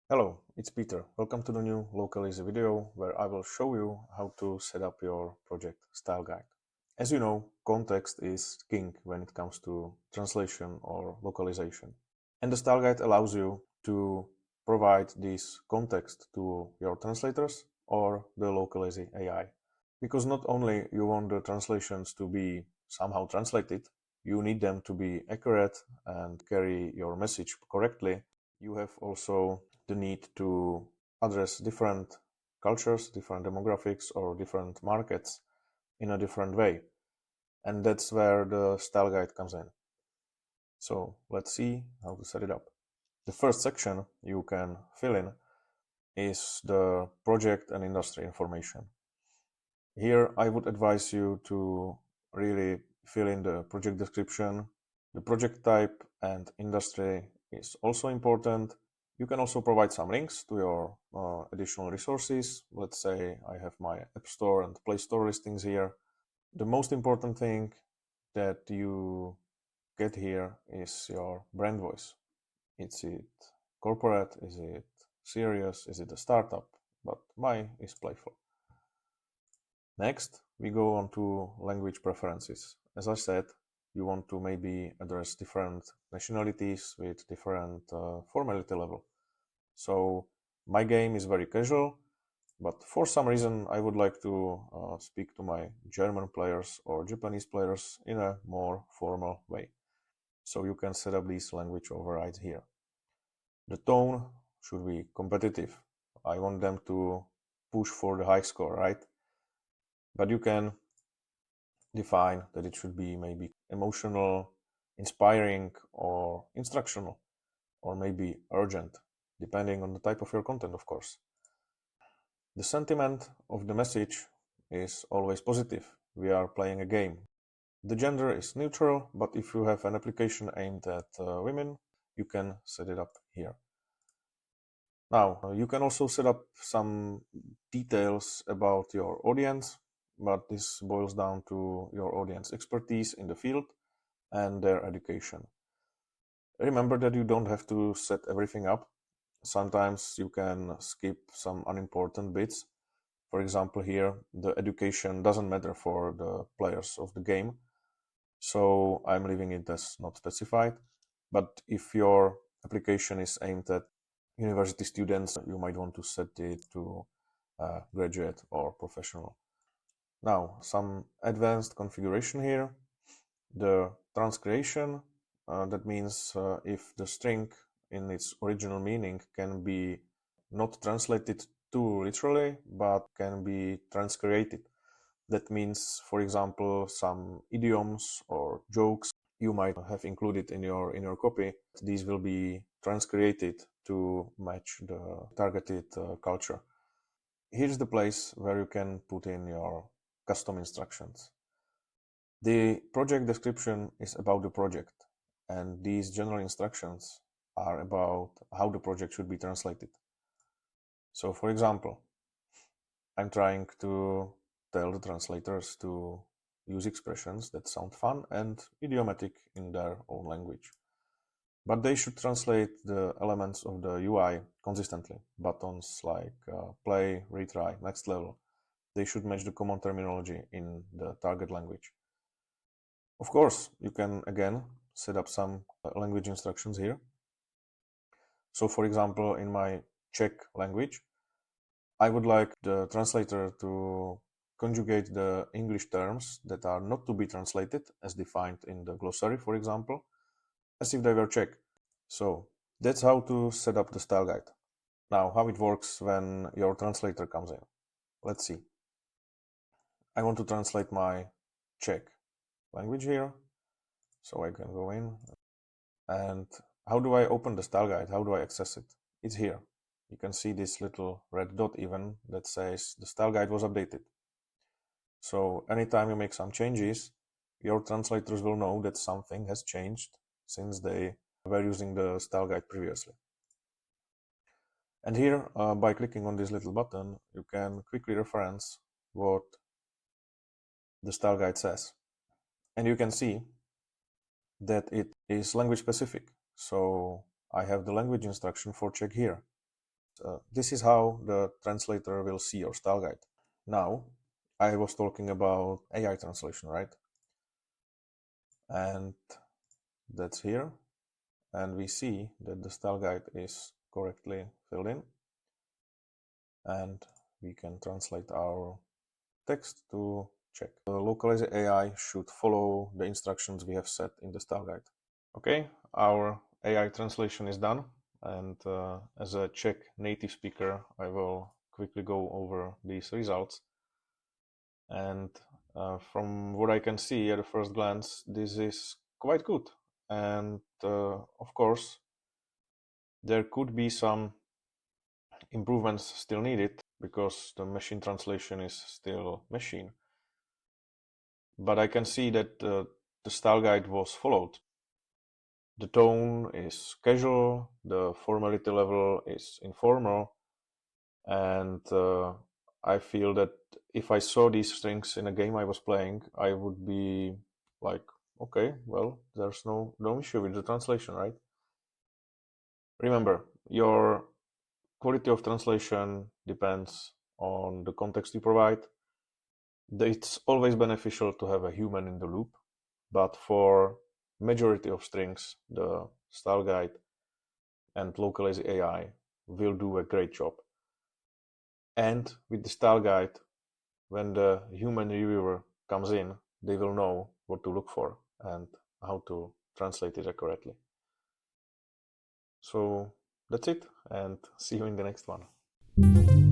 Hello, it's Peter. Welcome to the new Localazy video where I will show you how to set up your project style guide. As you know, context is king when it comes to translation or localization. And the style guide allows you to provide this context to your translators or the Localazy AI. Because not only you want the translations to be somehow translated, you need them to be accurate and carry your message correctly. You have also the need to address different cultures, different demographics, or different markets in a different way. And that's where the style guide comes in. So let's see how to set it up. The first section you can fill in is the project and industry information. Here I would advise you to really fill in the project description. The project type and industry is also important. You can also provide some links to your additional resources. Let's say I have my App Store and Play Store listings here. The most important thing that you get here is your brand voice. Is it corporate? Is it serious? Is it a startup? But mine is playful. Next, we go on to language preferences. As I said, you want to maybe address different nationalities with different formality level. So my game is very casual, but for some reason I would like to speak to my German players or Japanese players in a more formal way. So you can set up these language overrides here. The tone should be competitive. I want them to push for the high score, right? But you can define that it should be maybe emotional, inspiring, or instructional, or maybe urgent, depending on the type of your content, of course. The sentiment of the message is always positive. We are playing a game. The gender is neutral, but if you have an application aimed at women, you can set it up here. Now, you can also set up some details about your audience, but this boils down to your audience expertise in the field and their education. Remember that you don't have to set everything up. Sometimes you can skip some unimportant bits. For example, here, the education doesn't matter for the players of the game, so I'm leaving it as not specified. But if your application is aimed at university students, you might want to set it to graduate or professional. Now, some advanced configuration here. The transcreation, that means if the string in its original meaning can be not translated too literally, but can be transcreated. That means, for example, some idioms or jokes you might have included in your copy. These will be transcreated to match the targeted culture. Here's the place where you can put in your custom instructions. The project description is about the project, and these general instructions are about how the project should be translated. So, for example, I'm trying to tell the translators to use expressions that sound fun and idiomatic in their own language. But they should translate the elements of the UI consistently. Buttons like play, retry, next level. They should match the common terminology in the target language. Of course, you can again set up some language instructions here. So for example, in my Czech language, I would like the translator to conjugate the English terms that are not to be translated as defined in the glossary, for example, as if they were Czech. So that's how to set up the style guide. Now, how it works when your translator comes in. Let's see. I want to translate my Czech language here. So I can go in. And how do I open the style guide? How do I access it? It's here. You can see this little red dot even that says the style guide was updated. So anytime you make some changes, your translators will know that something has changed since they were using the style guide previously. And here, by clicking on this little button, you can quickly reference what the style guide says. And you can see that it is language specific. So I have the language instruction for Czech here. This is how the translator will see your style guide. Now, I was talking about AI translation, right? And that's here. And we see that the style guide is correctly filled in. And we can translate our text to check. The Localazy AI should follow the instructions we have set in the style guide. Okay, our AI translation is done. And as a Czech native speaker, I will quickly go over these results. And from what I can see at a first glance, this is quite good. And of course, there could be some improvements still needed because the machine translation is still machine. But I can see that the style guide was followed. The tone is casual, the formality level is informal, and I feel that if I saw these strings in a game I was playing, I would be like, okay, well, there's no issue with the translation, right? Remember, your quality of translation depends on the context you provide. It's always beneficial to have a human in the loop, but for majority of strings, the style guide and Localazy AI will do a great job. And with the style guide, when the human reviewer comes in, they will know what to look for and how to translate it accurately. So that's it, and see you in the next one.